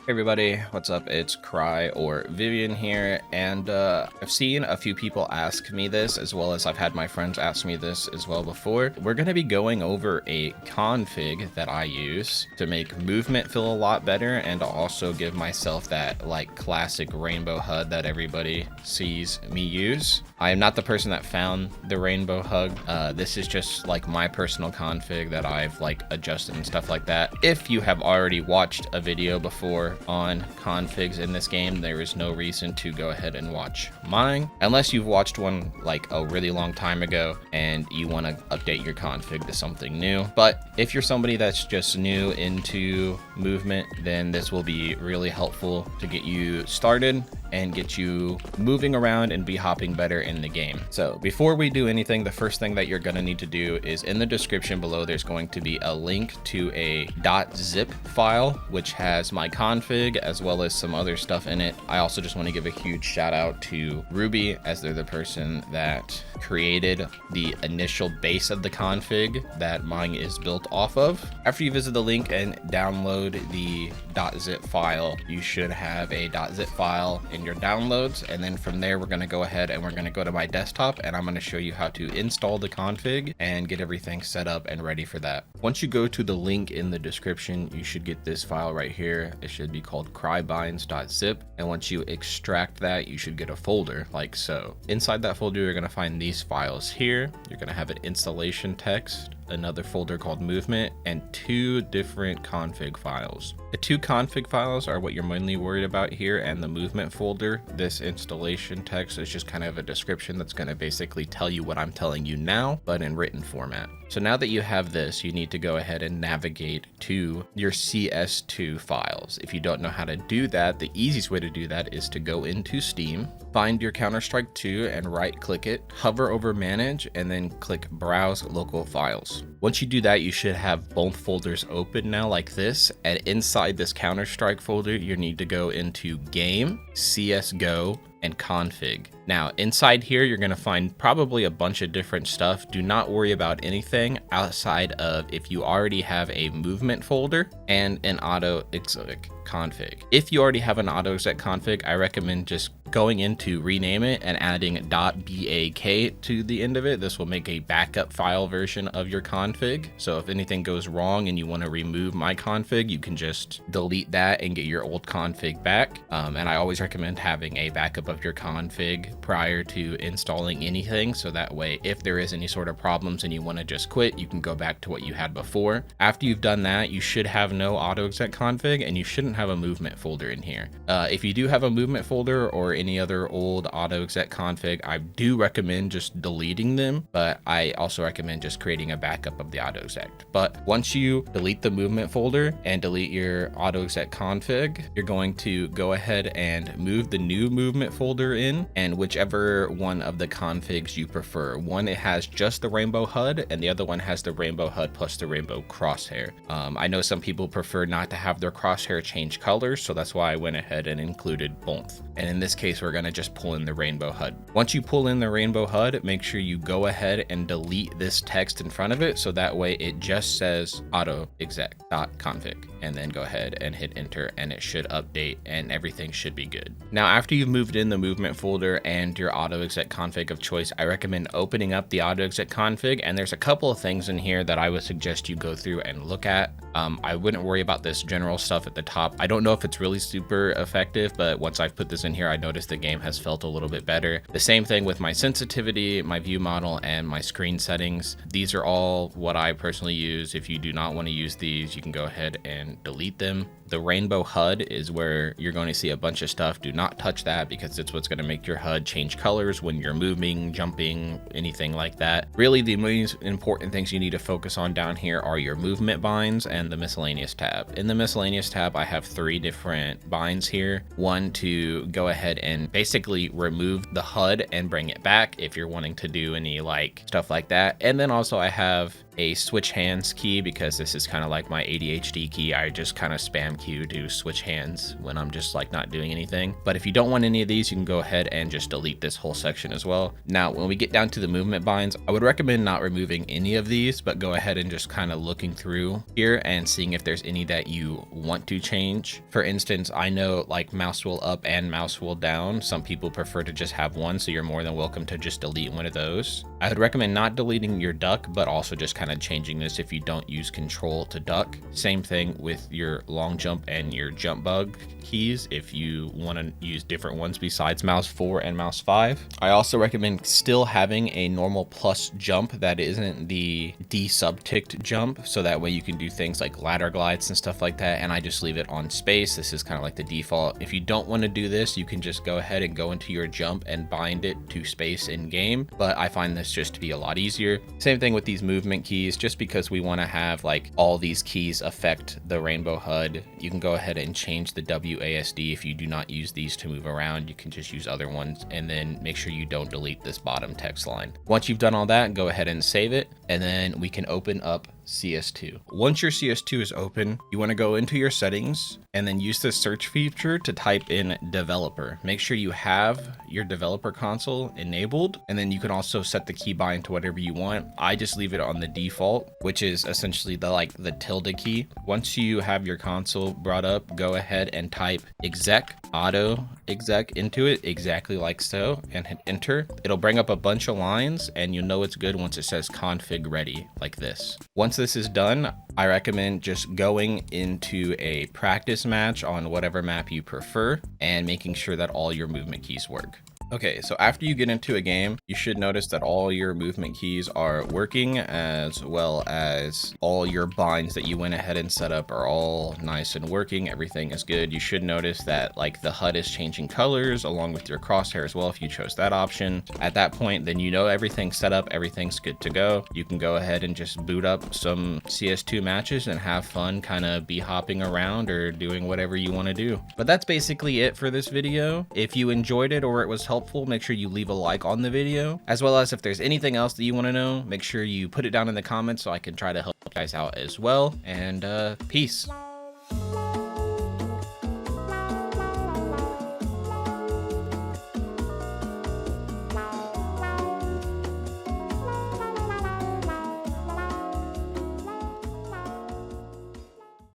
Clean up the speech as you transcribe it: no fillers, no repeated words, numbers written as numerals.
Hey everybody, what's up? It's Cry or Vivian here, and I've seen a few people ask me this, as well as I've had my friends ask me this as well before. We're going to be going over a config that I use to make movement feel a lot better, and to also give myself that like classic rainbow HUD that everybody sees me use. I am not the person that found the rainbow HUD. This is just like my personal config that I've like adjusted and stuff like that. If you have already watched a video before on configs in this game, there is no reason to go ahead and watch mine unless you've watched one like a really long time ago and you want to update your config to something new. But if you're somebody that's just new into movement, then this will be really helpful to get you started and get you moving around and be hopping better in the game. So before we do anything, the first thing that you're gonna need to do is in the description below, there's going to be a link to a .zip file, which has my config as well as some other stuff in it. I also just want to give a huge shout out to Ruby, as they're the person that created the initial base of the config that mine is built off of. After you visit the link and download the .zip file, you should have a .zip file in your downloads, and then from there we're going to go ahead and we're going to go to my desktop, and I'm going to show you how to install the config and get everything set up and ready for that. Once you go to the link in the description, you should get this file right here. It should be called keybindings.zip, and once you extract that, you should get a folder like so. Inside that folder, you're going to find these files here. You're going to have an installation text, another folder called movement, and two different config files. The two config files are what you're mainly worried about here, and the movement folder, this installation text, is just kind of a description that's going to basically tell you what I'm telling you now, but in written format. So now that you have this, you need to go ahead and navigate to your CS2 files. If you don't know how to do that, the easiest way to do that is to go into Steam, find your Counter-Strike 2 and right click it, hover over manage, and then click browse local files. Once you do that, you should have both folders open now like this, and inside this Counter-Strike folder, you need to go into game, CSGO, and config. Now inside here, you're going to find probably a bunch of different stuff. Do not worry about anything outside of if you already have a movement folder and an autoexec config. If you already have an autoexec config, I recommend just going in to rename it and adding .bak to the end of it. This will make a backup file version of your config. So if anything goes wrong and you want to remove my config, you can just delete that and get your old config back. And I always recommend having a backup of your config prior to installing anything, so that way if there is any sort of problems and you want to just quit, you can go back to what you had before. After you've done that, you should have no autoexec config, and you shouldn't have a movement folder in here. If you do have a movement folder or any other old autoexec config, I do recommend just deleting them, but I also recommend just creating a backup of the autoexec. But once you delete the movement folder and delete your autoexec config, you're going to go ahead and move the new movement folder in, and whichever one of the configs you prefer. One, it has just the rainbow HUD, and the other one has the rainbow HUD plus the rainbow crosshair. I know some people prefer not to have their crosshair change colors, so that's why I went ahead and included both. And in this case, we're going to just pull in the rainbow HUD. Once you pull in the rainbow HUD, make sure you go ahead and delete this text in front of it, so that way it just says autoexec.config, and then go ahead and hit enter, and it should update and everything should be good. Now, after you've moved in the movement folder and your autoexec config of choice, I recommend opening up the autoexec config, and there's a couple of things in here that I would suggest you go through and look at. I wouldn't worry about this general stuff at the top. I don't know if it's really super effective, but once I've put this in here, I noticed the game has felt a little bit better. The same thing with my sensitivity, my view model, and my screen settings. These are all what I personally use. If you do not want to use these, you can go ahead and delete them. The rainbow HUD is where you're going to see a bunch of stuff. Do not touch that, because it's what's going to make your HUD change colors when you're moving, jumping, anything like that. Really, the most important things you need to focus on down here are your movement binds and the miscellaneous tab. In the miscellaneous tab, I have three different binds here. One to go ahead and basically remove the HUD and bring it back if you're wanting to do any like stuff like that. And then also I have a switch hands key, because this is kind of like my ADHD key. I just kind of spam queue to switch hands when I'm just like not doing anything. But if you don't want any of these, you can go ahead and just delete this whole section as well. Now, when we get down to the movement binds, I would recommend not removing any of these, but go ahead and just kind of looking through here and seeing if there's any that you want to change. For instance, I know like mouse wheel up and mouse wheel down, some people prefer to just have one, so you're more than welcome to just delete one of those. I would recommend not deleting your duck, but also just kind of changing this if you don't use control to duck. Same thing with your long jump and your jump bug keys if you want to use different ones besides mouse 4 and mouse 5. I also recommend still having a normal plus jump that isn't the de-subticked jump, so that way you can do things like ladder glides and stuff like that, and I just leave it on space. This is kind of like the default. If you don't want to do this, you can just go ahead and go into your jump and bind it to space in game, but I find this just to be a lot easier. Same thing with these movement keys, just because we want to have like all these keys affect the rainbow HUD. You can go ahead and change the WASD. If you do not use these to move around, you can just use other ones, and then make sure you don't delete this bottom text line. Once you've done all that, go ahead and save it, and then we can open up CS2. Once your CS2 is open, you want to go into your settings and then use the search feature to type in developer. Make sure you have your developer console enabled, and then you can also set the keybind to whatever you want. I just leave it on the default, which is essentially the tilde key. Once you have your console brought up, go ahead and type exec, auto exec into it exactly like so, and hit enter. It'll bring up a bunch of lines, and you'll know it's good once it says config ready like this. Once this is done, I recommend just going into a practice match on whatever map you prefer and making sure that all your movement keys work. Okay, so after you get into a game, you should notice that all your movement keys are working, as well as all your binds that you went ahead and set up are all nice and working. Everything is good. You should notice that like the HUD is changing colors along with your crosshair as well if you chose that option. At that point, then you know everything's set up, everything's good to go. You can go ahead and just boot up some CS2 matches and have fun kind of be hopping around or doing whatever you want to do. But that's basically it for this video. If you enjoyed it or it was helpful, make sure you leave a like on the video, as well as if there's anything else that you want to know, make sure you put it down in the comments so I can try to help you guys out as well. And peace.